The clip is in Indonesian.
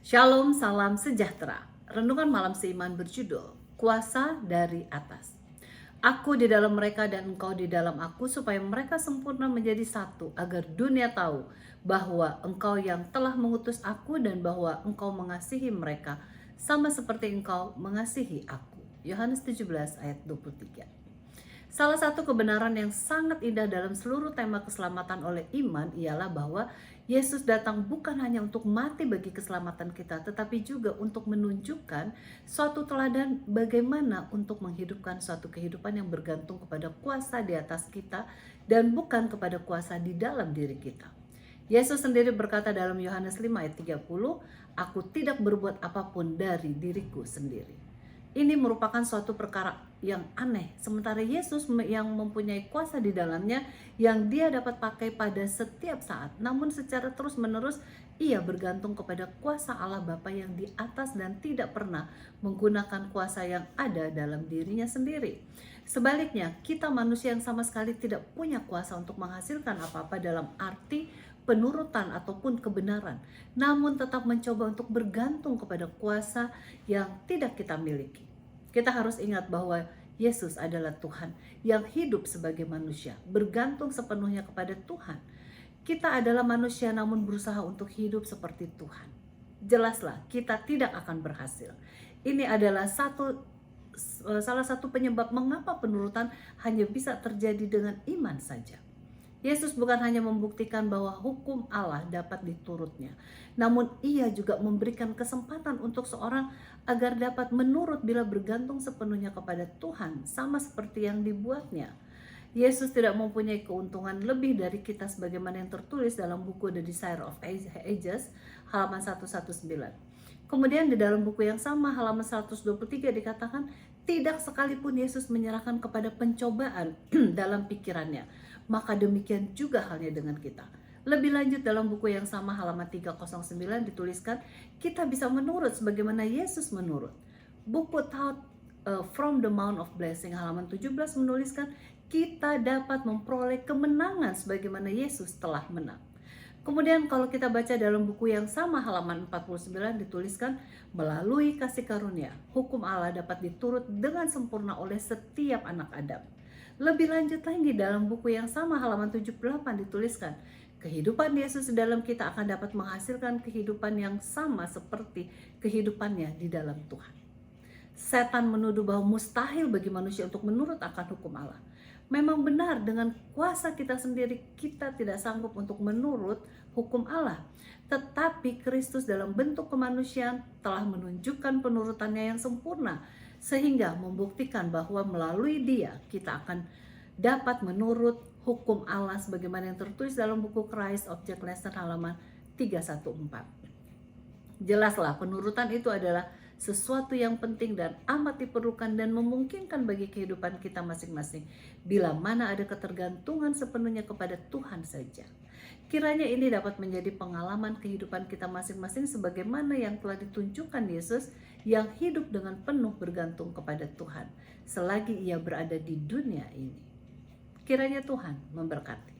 Shalom, salam sejahtera. Renungan malam seiman berjudul Kuasa dari Atas. Aku di dalam mereka dan engkau di dalam aku, supaya mereka sempurna menjadi satu, agar dunia tahu bahwa engkau yang telah mengutus aku dan bahwa engkau mengasihi mereka sama seperti engkau mengasihi aku. Yohanes 17 ayat 23. Salah satu kebenaran yang sangat indah dalam seluruh tema keselamatan oleh iman ialah bahwa Yesus datang bukan hanya untuk mati bagi keselamatan kita, tetapi juga untuk menunjukkan suatu teladan bagaimana untuk menghidupkan suatu kehidupan yang bergantung kepada kuasa di atas kita dan bukan kepada kuasa di dalam diri kita. Yesus sendiri berkata dalam Yohanes 5 ayat 30, "Aku tidak berbuat apapun dari diriku sendiri." Ini merupakan suatu perkara yang aneh, sementara Yesus yang mempunyai kuasa di dalamnya yang dia dapat pakai pada setiap saat. Namun secara terus-menerus ia bergantung kepada kuasa Allah Bapa yang di atas dan tidak pernah menggunakan kuasa yang ada dalam dirinya sendiri. Sebaliknya, kita manusia yang sama sekali tidak punya kuasa untuk menghasilkan apa-apa dalam arti penurutan ataupun kebenaran, namun tetap mencoba untuk bergantung kepada kuasa yang tidak kita miliki. Kita harus ingat bahwa Yesus adalah Tuhan yang hidup sebagai manusia, bergantung sepenuhnya kepada Tuhan. Kita adalah manusia namun berusaha untuk hidup seperti Tuhan. Jelaslah kita tidak akan berhasil. Ini adalah salah satu penyebab mengapa penurutan hanya bisa terjadi dengan iman saja. Yesus bukan hanya membuktikan bahwa hukum Allah dapat diturutnya, namun ia juga memberikan kesempatan untuk seorang agar dapat menurut bila bergantung sepenuhnya kepada Tuhan, sama seperti yang dibuatnya. Yesus tidak mempunyai keuntungan lebih dari kita sebagaimana yang tertulis dalam buku The Desire of Ages halaman 119. Kemudian di dalam buku yang sama halaman 123 dikatakan, tidak sekalipun Yesus menyerahkan kepada pencobaan dalam pikirannya, maka demikian juga halnya dengan kita. Lebih lanjut dalam buku yang sama halaman 309 dituliskan, kita bisa menurut sebagaimana Yesus menurut. Buku Thought from the Mount of Blessing halaman 17 menuliskan, kita dapat memperoleh kemenangan sebagaimana Yesus telah menang. Kemudian kalau kita baca dalam buku yang sama halaman 49 dituliskan, melalui kasih karunia, hukum Allah dapat diturut dengan sempurna oleh setiap anak Adam. Lebih lanjut lagi dalam buku yang sama halaman 78 dituliskan, kehidupan Yesus di dalam kita akan dapat menghasilkan kehidupan yang sama seperti kehidupannya di dalam Tuhan. Setan menuduh bahwa mustahil bagi manusia untuk menurut akan hukum Allah. Memang benar, dengan kuasa kita sendiri kita tidak sanggup untuk menurut hukum Allah. Tetapi Kristus dalam bentuk kemanusiaan telah menunjukkan penurutannya yang sempurna, sehingga membuktikan bahwa melalui Dia kita akan dapat menurut hukum Allah sebagaimana yang tertulis dalam buku Christ Object Lesson halaman 314. Jelaslah penurutan itu adalah sesuatu yang penting dan amat diperlukan dan memungkinkan bagi kehidupan kita masing-masing bila mana ada ketergantungan sepenuhnya kepada Tuhan saja. Kiranya ini dapat menjadi pengalaman kehidupan kita masing-masing sebagaimana yang telah ditunjukkan Yesus yang hidup dengan penuh bergantung kepada Tuhan selagi ia berada di dunia ini. Kiranya Tuhan memberkati.